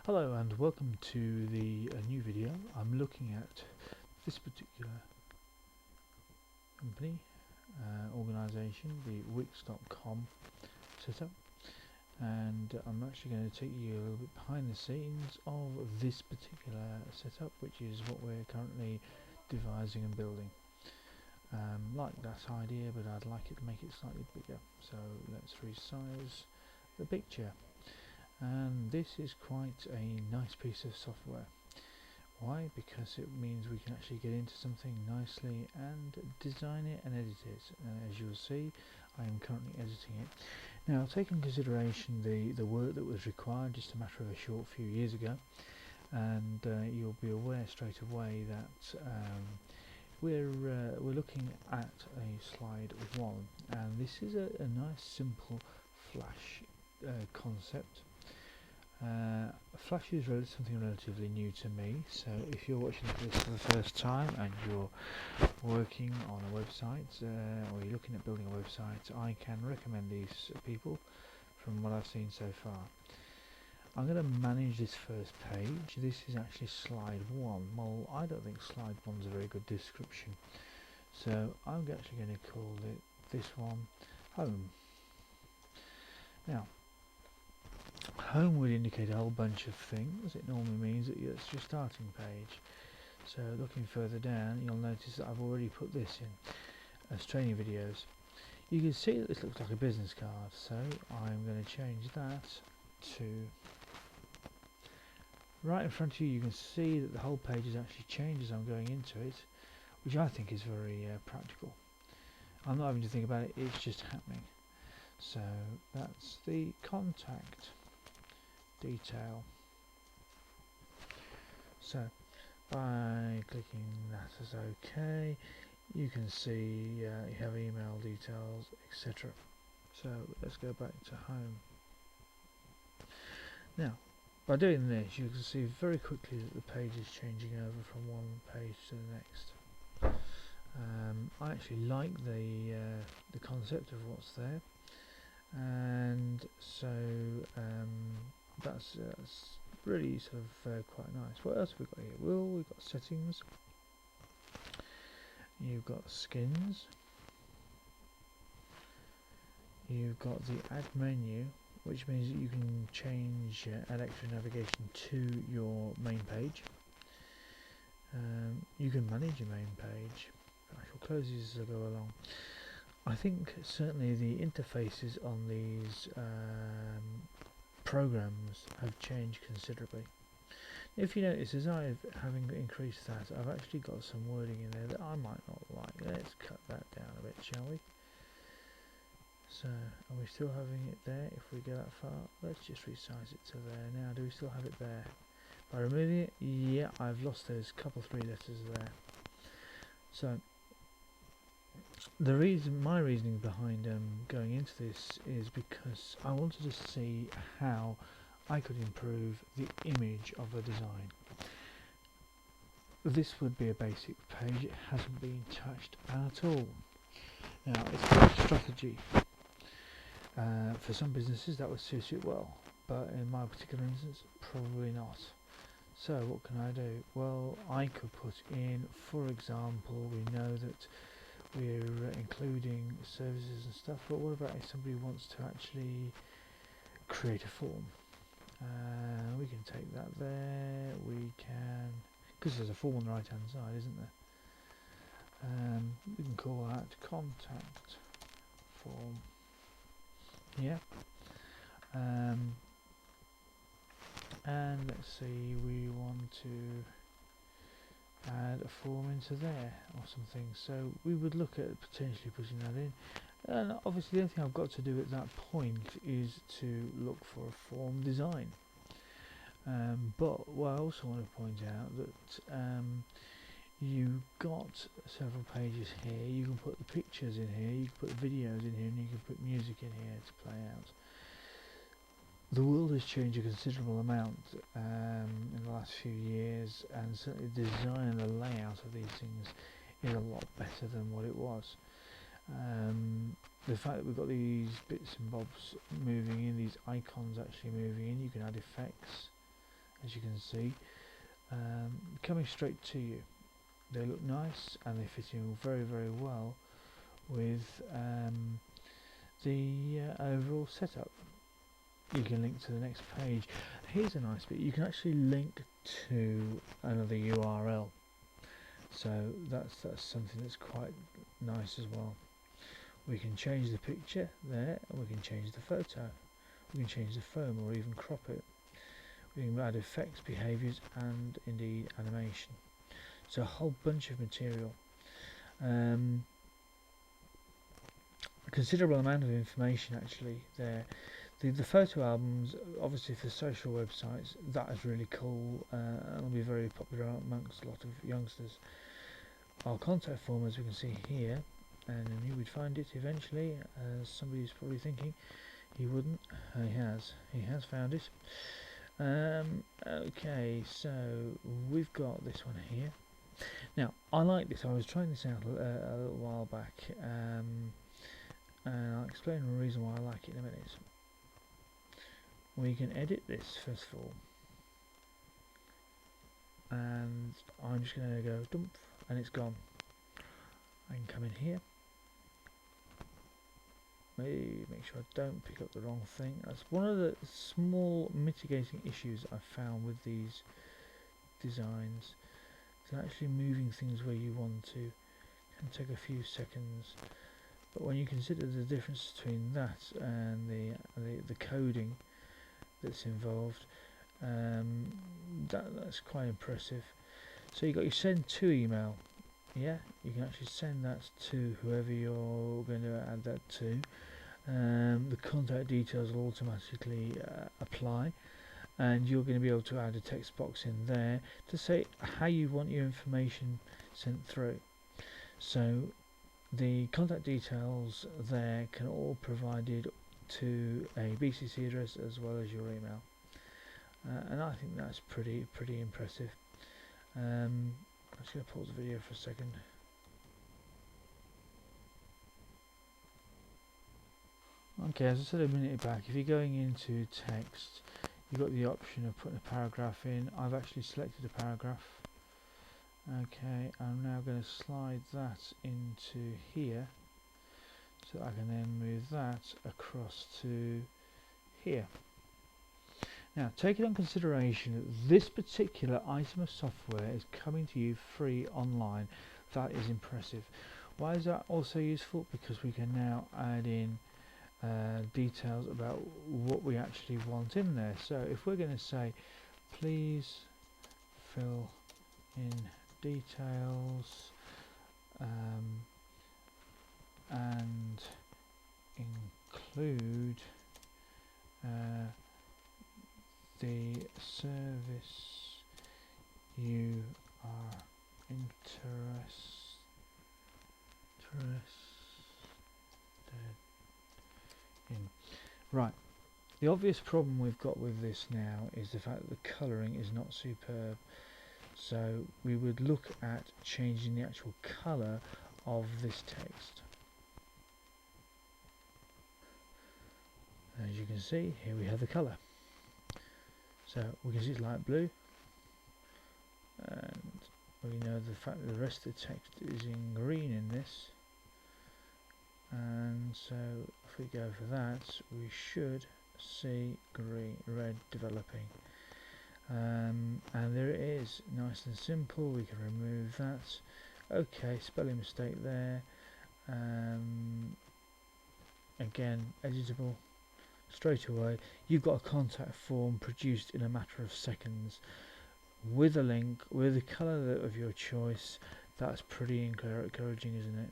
Hello and welcome to the new video. I'm looking at this particular company, organisation, the Wix.com setup, and I'm actually going to take you a little bit behind the scenes of this particular setup, which is what we're currently devising and building. Like that idea, but I'd like it to make it slightly bigger. So let's resize the picture. And this is quite a nice piece of software. Why? Because it means we can actually get into something nicely and design it and edit it. As you'll see, I am currently editing it. Now, take into consideration the work that was required just a matter of a short few years ago, and you'll be aware straight away that we're looking at a slide 1, and this is a nice simple Flash concept. Flash is something relatively new to me, so if you're watching this for the first time and you're working on a website or you're looking at building a website, I can recommend these people from what I've seen so far. I'm going to manage this first page. This is actually slide 1. Well, I don't think slide 1 is a very good description, so I'm actually going to call it this one home. Now, home would indicate a whole bunch of things. It normally means that it's your starting page. So looking further down, you'll notice that I've already put this in as training videos. You can see that this looks like a business card, so I'm going to change that to right in front of you. You can see that the whole page has actually changed as I'm going into it, which I think is very practical. I'm not having to think about it, it's just happening. So that's the contact detail. So by clicking that as OK, you can see you have email details, etc. So let's go back to home. Now, by doing this, you can see very quickly that the page is changing over from one page to the next. I actually like the concept of what's there, and so that's really sort of quite nice. What else have we got here? Well, we've got settings, you've got skins, you've got the add menu, which means that you can change add extra navigation to your main page. You can manage your main page. I shall close these as I go along. I think certainly the interfaces on these programs have changed considerably. If you notice, as having increased that, I've actually got some wording in there that I might not like. Let's cut that down a bit, shall we? So, are we still having it there? If we go that far, let's just resize it to there. Now, do we still have it there? By removing it, yeah, I've lost those couple 3 letters there. So, my reasoning behind going into this is because I wanted to see how I could improve the image of the design. This would be a basic page, it hasn't been touched at all. Now, it's a strategy. For some businesses that would suit it well, but in my particular instance, probably not. So what can I do? Well, I could put in, for example, we know that we're including services and stuff, but what about if somebody wants to actually create a form? We can take that there, we can, because there's a form on the right hand side, isn't there? We can call that contact form. Yeah. And let's see, we want to add a form into there or something, so we would look at potentially putting that in, and obviously the only thing I've got to do at that point is to look for a form design. But what I also want to point out that you've got several pages here. You can put the pictures in here, you can put videos in here, and you can put music in here to play out. The world has changed a considerable amount in the last few years, and certainly the design and the layout of these things is a lot better than what it was. The fact that we've got these bits and bobs moving in, these icons actually moving in, you can add effects as you can see, coming straight to you. They look nice and they fit in very, very well with the overall setup. You can link to the next page. Here's a nice bit, you can actually link to another URL, so that's something that's quite nice as well. We can change the picture there, and we can change the photo, we can change the foam or even crop it. We can add effects, behaviours and indeed animation. So a whole bunch of material. A considerable amount of information actually there. The photo albums, obviously for social websites, that is really cool and will be very popular amongst a lot of youngsters. Our contact form, as we can see here, and you would find it eventually, as somebody's probably thinking he wouldn't. He has found it. Okay, so we've got this one here. Now I like this. I was trying this out a little while back, and I'll explain the reason why I like it in a minute. We can edit this first of all, and I'm just going to go dump, and it's gone. I can come in here, make sure I don't pick up the wrong thing. That's one of the small mitigating issues I've found with these designs. So actually moving things where you want to can take a few seconds, but when you consider the difference between that and the coding that's involved, that's quite impressive. So you got your send to email. Yeah, you can actually send that to whoever you're going to add that to. The contact details will automatically apply, and you're going to be able to add a text box in there to say how you want your information sent through. So the contact details there can all provided to a BCC address as well as your email, and I think that's pretty impressive. I'm just going to pause the video for a second. Okay, as I said a minute back, if you're going into text, you've got the option of putting a paragraph in. I've actually selected a paragraph. Okay, I'm now going to slide that into here, so I can then move that across to here. Now, take it on consideration that this particular item of software is coming to you free online. That is impressive. Why is that also useful? Because we can now add in details about what we actually want in there. So if we're going to say, please fill in details and include the service you are interested in. Right, the obvious problem we've got with this now is the fact that the colouring is not superb, so we would look at changing the actual colour of this text. As you can see, here we have the colour. So we can see it's light blue, and we know the fact that the rest of the text is in green in this, and so if we go for that, we should see red developing, and there it is, nice and simple. We can remove that. Okay, spelling mistake there, again editable straight away. You've got a contact form produced in a matter of seconds with a link with the colour of your choice. That's pretty encouraging, isn't it?